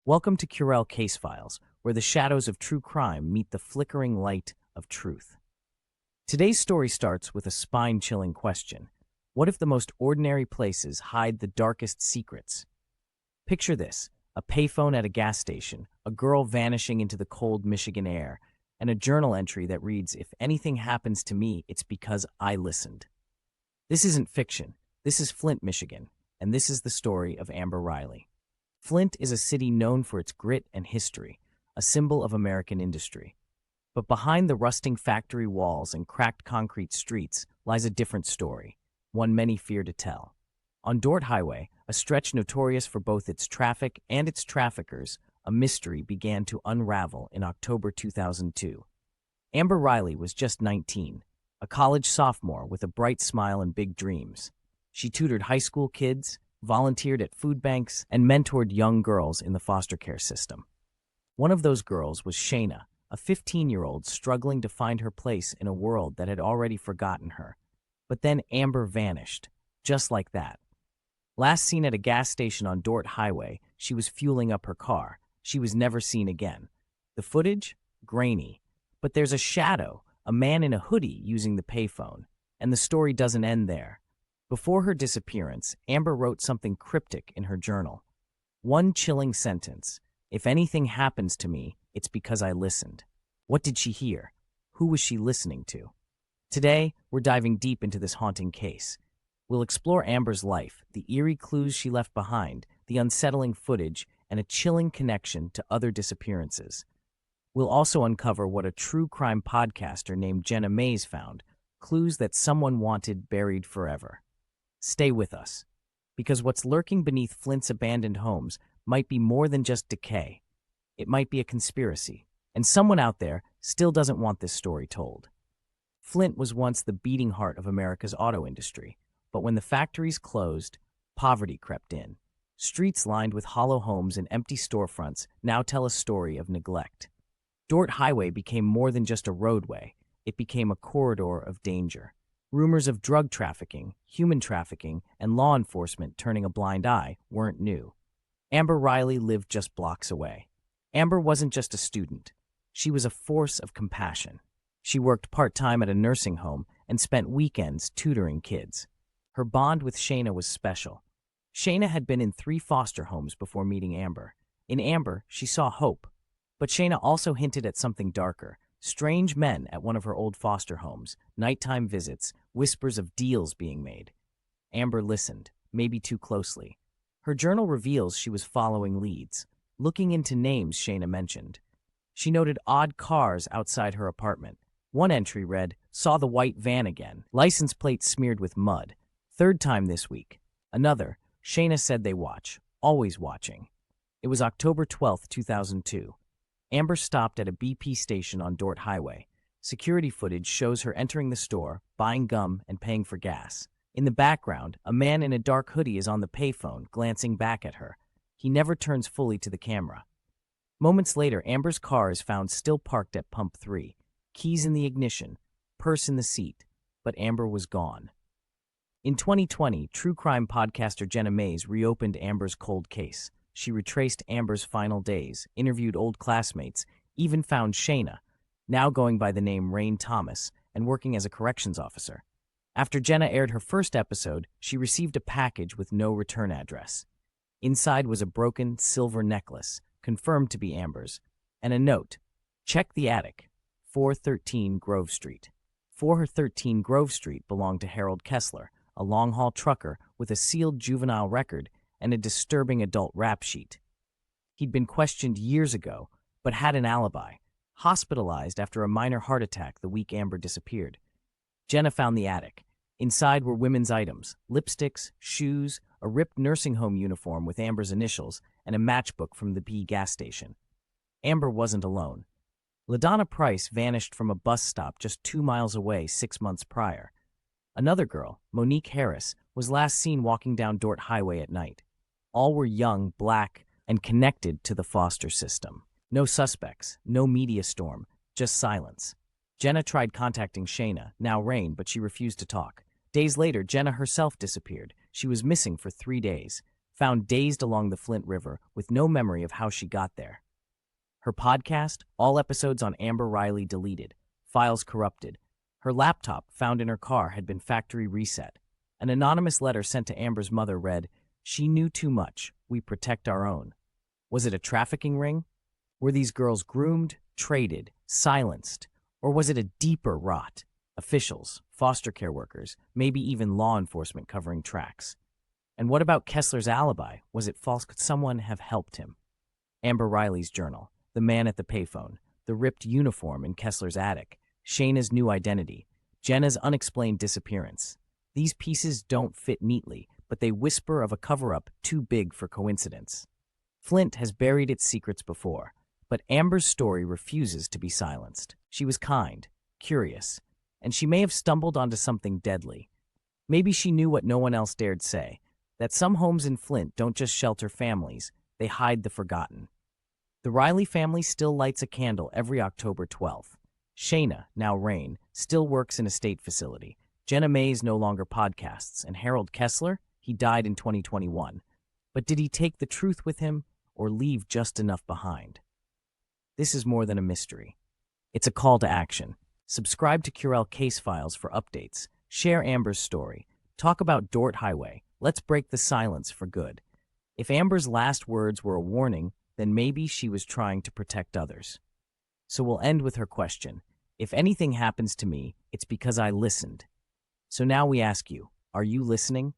Welcome to Curell Case Files, where the shadows of true crime meet the flickering light of truth. Today's story starts with a spine-chilling question. What if the most ordinary places hide the darkest secrets? Picture this: a payphone at a gas station, a girl vanishing into the cold Michigan air, and a journal entry that reads, "If anything happens to me, it's because I listened." This isn't fiction. This is Flint, Michigan, and this is the story of Amber Riley. Flint is a city known for its grit and history, a symbol of American industry. But behind the rusting factory walls and cracked concrete streets lies a different story, one many fear to tell. On Dort Highway, a stretch notorious for both its traffic and its traffickers, a mystery began to unravel in October 2002. Amber Riley was just 19, a college sophomore with a bright smile and big dreams. She tutored high school kids, volunteered at food banks, and mentored young girls in the foster care system. One of those girls was Shayna, a 15-year-old struggling to find her place in a world that had already forgotten her. But then Amber vanished, just like that. Last seen at a gas station on Dort Highway, she was fueling up her car. She was never seen again. The footage? Grainy. But there's a shadow, a man in a hoodie using the payphone. And the story doesn't end there. Before her disappearance, Amber wrote something cryptic in her journal. One chilling sentence: "If anything happens to me, it's because I listened." What did she hear? Who was she listening to? Today, we're diving deep into this haunting case. We'll explore Amber's life, the eerie clues she left behind, the unsettling footage, and a chilling connection to other disappearances. We'll also uncover what a true crime podcaster named Jenna Mays found, clues that someone wanted buried forever. Stay with us, because what's lurking beneath Flint's abandoned homes might be more than just decay. It might be a conspiracy, and someone out there still doesn't want this story told. Flint was once the beating heart of America's auto industry, but when the factories closed, poverty crept in. Streets lined with hollow homes and empty storefronts now tell a story of neglect. Dort Highway became more than just a roadway. It became a corridor of danger. Rumors of drug trafficking, human trafficking, and law enforcement turning a blind eye weren't new. Amber Riley lived just blocks away. Amber wasn't just a student. She was a force of compassion. She worked part-time at a nursing home and spent weekends tutoring kids. Her bond with Shayna was special. Shayna had been in 3 foster homes before meeting Amber. In Amber, she saw hope. But Shayna also hinted at something darker: strange men at one of her old foster homes, nighttime visits, whispers of deals being made. Amber listened, maybe too closely. Her journal reveals she was following leads, looking into names Shayna mentioned. She noted odd cars outside her apartment. One entry read, "Saw the white van again, license plate smeared with mud. 3rd time this week." Another, "Shayna said they watch, always watching." It was October 12, 2002. Amber stopped at a BP station on Dort Highway. Security footage shows her entering the store, buying gum, and paying for gas. In the background, a man in a dark hoodie is on the payphone, glancing back at her. He never turns fully to the camera. Moments later, Amber's car is found still parked at Pump 3. Keys in the ignition, purse in the seat, but Amber was gone. In 2020, true crime podcaster Jenna Mays reopened Amber's cold case. She retraced Amber's final days, interviewed old classmates, even found Shayna, now going by the name Rain Thomas and working as a corrections officer. After Jenna aired her first episode, she received a package with no return address. Inside was a broken silver necklace, confirmed to be Amber's, and a note: "Check the attic, 413 Grove Street." 413 Grove Street belonged to Harold Kessler, a long-haul trucker with a sealed juvenile record and a disturbing adult rap sheet. He'd been questioned years ago, but had an alibi, hospitalized after a minor heart attack the week Amber disappeared. Jenna found the attic. Inside were women's items: lipsticks, shoes, a ripped nursing home uniform with Amber's initials, and a matchbook from the B gas station. Amber wasn't alone. LaDonna Price vanished from a bus stop just 2 miles away 6 months prior. Another girl, Monique Harris, was last seen walking down Dort Highway at night. All were young, black, and connected to the foster system. No suspects, no media storm, just silence. Jenna tried contacting Shayna, now Rain, but she refused to talk. Days later, Jenna herself disappeared. She was missing for 3 days. found dazed along the Flint River with no memory of how she got there. Her podcast, all episodes on Amber Riley deleted, files corrupted. Her laptop, found in her car, had been factory reset. An anonymous letter sent to Amber's mother read, "She knew too much. We protect our own." Was it a trafficking ring? Were these girls groomed, traded, silenced? Or was it a deeper rot? Officials, foster care workers, maybe even law enforcement covering tracks. And what about Kessler's alibi? Was it false? Could someone have helped him? Amber Riley's journal, the man at the payphone, the ripped uniform in Kessler's attic, Shayna's new identity, Jenna's unexplained disappearance. These pieces don't fit neatly, but they whisper of a cover-up too big for coincidence. Flint has buried its secrets before, but Amber's story refuses to be silenced. She was kind, curious, and she may have stumbled onto something deadly. Maybe she knew what no one else dared say, that some homes in Flint don't just shelter families, they hide the forgotten. The Riley family still lights a candle every October 12th. Shayna, now Rain, still works in a state facility. Jenna Mays no longer podcasts, and Harold Kessler, he died in 2021. But did he take the truth with him, or leave just enough behind? This is more than a mystery. It's a call to action. Subscribe to Curell Case Files for updates. Share Amber's story. Talk about Dort Highway. Let's break the silence for good. If Amber's last words were a warning, then maybe she was trying to protect others. So we'll end with her question. If anything happens to me, it's because I listened. So now we ask you, are you listening?